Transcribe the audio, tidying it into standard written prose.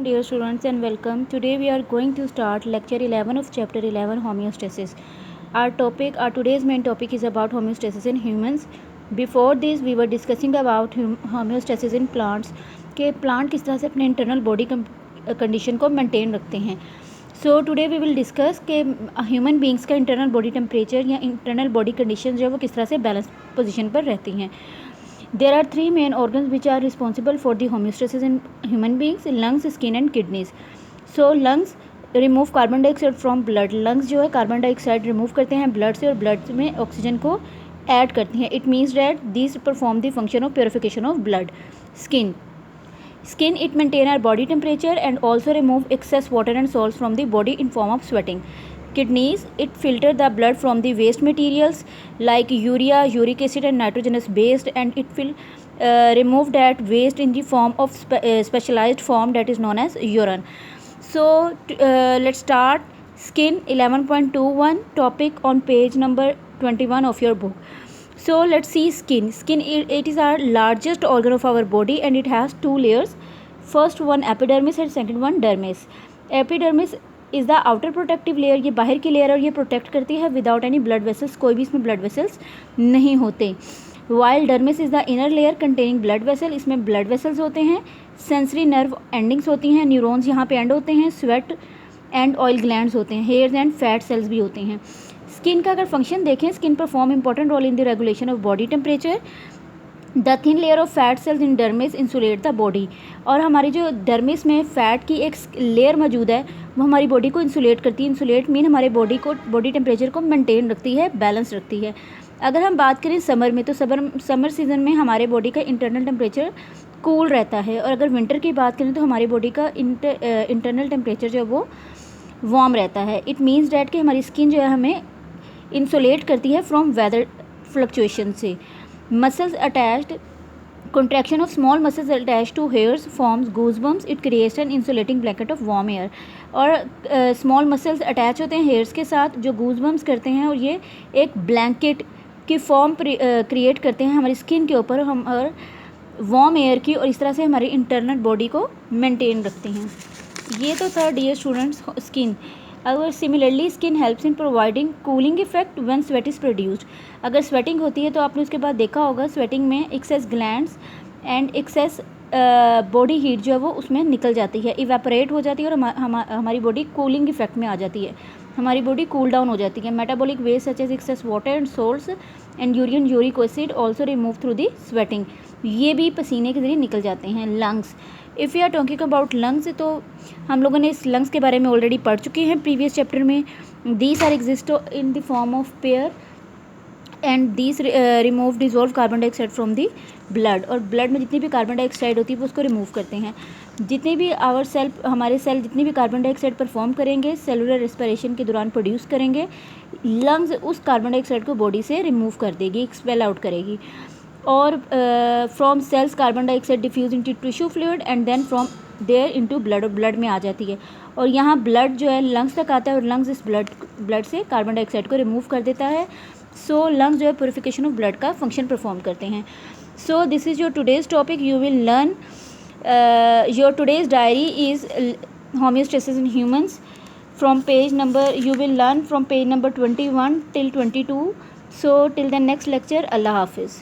Dear students and welcome. Today we are going to start lecture 11 of chapter 11 homeostasis. Our today's main topic is about homeostasis in humans. Before this we were discussing about homeostasis in plants कि plant किस तरह से अपने internal body condition को maintain रखते हैं. So today we will discuss कि human beings का इंटरनल बॉडी टेम्परेचर या इंटरनल बॉडी कंडीशन जो है वो किस तरह से बैलेंस पोजीशन पर रहती हैं. There are three main organs which are responsible for the homeostasis in human beings: lungs, skin and kidneys. So lungs remove carbon dioxide from blood. Lungs जो है कार्बन डाइऑक्साइड रिमूव करते हैं blood से और blood में oxygen को add करती हैं. It means that this perform the function of purification of blood. Skin it maintain our body temperature and also remove excess water and salts from the body in form of sweating. Kidneys it filter the blood from the waste materials like urea, uric acid and nitrogenous base, and it will remove that waste in the form of specialized form that is known as urine. So let's start skin 11.21 topic on page number 21 of your book. So let's see skin. It is our largest organ of our body and it has two layers. First one epidermis and second one dermis. Epidermis is the outer protective layer. ये बाहर की layer और ये protect करती है without any blood vessels. कोई भी इसमें ब्लड वेसल्स नहीं होते. While dermis is the inner layer containing blood vessel. इसमें ब्लड वेसल्स होते हैं. सेंसरी नर्व एंडिंग्स होती हैं. न्यूरॉन्स यहाँ पे एंड होते हैं. स्वेट एंड ऑयल ग्लैंड्स होते हैं. हेयर्स एंड फैट सेल्स भी होते हैं. स्किन का अगर फंक्शन देखें, skin perform important role in the regulation of body temperature. The thin layer of fat cells in dermis insulate the body. और हमारी जो डर्मिस में फैट की एक लेयर मौजूद है वो हमारी बॉडी को इंसुलेट करती है. इंसुलेट मीन हमारे बॉडी टेम्परेचर को मेंटेन रखती है, बैलेंस रखती है. अगर हम बात करें समर में, तो समर सीज़न में हमारे बॉडी का इंटरनल टेम्परेचर कूल रहता है. और अगर विंटर की बात करें तो हमारी बॉडी का इंटरनल टेम्परेचर जो है वो वार्म रहता है. इट मीन्स डैट कि हमारी स्किन जो है हमें इंसुलेट करती है फ्रॉम वेदर फ्लक्चुएशन से. Muscles attached contraction of small muscles attached to hairs forms goosebumps. It creates an insulating blanket of warm air. और स्मॉल मसल्स अटैच होते हैं हेयर्स के साथ जो गूजबम्स करते हैं और ये एक ब्लैंकेट की फॉर्म क्रिएट करते हैं हमारी स्किन के ऊपर हम और वार्म एयर की, और इस तरह से हमारी इंटरनल बॉडी को मेंटेन रखते हैं. ये तो था डियर स्टूडेंट्स स्किन. अगर similarly skin helps in providing cooling effect when sweat is produced. अगर स्वेटिंग होती है तो आपने उसके बाद देखा होगा स्वेटिंग में excess glands and excess body heat जो है वो उसमें निकल जाती है, इवेपोरेट हो जाती है और हमारी बॉडी कूलिंग इफेक्ट में आ जाती है. हमारी बॉडी कूल डाउन हो जाती है. Metabolic waste such as excess water and salts and urine uric acid also remove through the sweating. ये भी पसीने के जरिए निकल जाते हैं. Lungs, if you are talking about lungs, तो हम लोगों ने इस लंग्स के बारे में ऑलरेडी पढ़ चुके हैं प्रीवियस चैप्टर में. These are exist in the form of pair and these remove dissolve carbon dioxide from the blood. और ब्लड में जितनी भी कार्बन डाइऑक्साइड होती है वो उसको रिमूव करते हैं. जितने भी हमारे सेल जितनी भी कार्बन डाइऑक्साइड परफॉर्म करेंगे सेलुलर रेस्पिरेशन के दौरान प्रोड्यूस करेंगे, लंग्स उस कार्बन डाइऑक्साइड को बॉडी से रिमूव कर देगी, एक्सपेल आउट करेगी. और from cells carbon dioxide diffuse into tissue fluid and then from there into blood, और ब्लड में आ जाती है. और यहाँ ब्लड जो है लंग्स तक आता है और लंग्स इस ब्लड से कार्बन डाइऑक्साइड को रिमूव कर देता है. सो लंग्स जो है प्योरिफिकेशन ऑफ ब्लड का फंक्शन परफॉर्म करते हैं. So this is your today's topic. You will learn your today's diary is homeostasis in humans from page number, you will learn from page number 21 till 22. So till the next lecture, Allah Hafiz.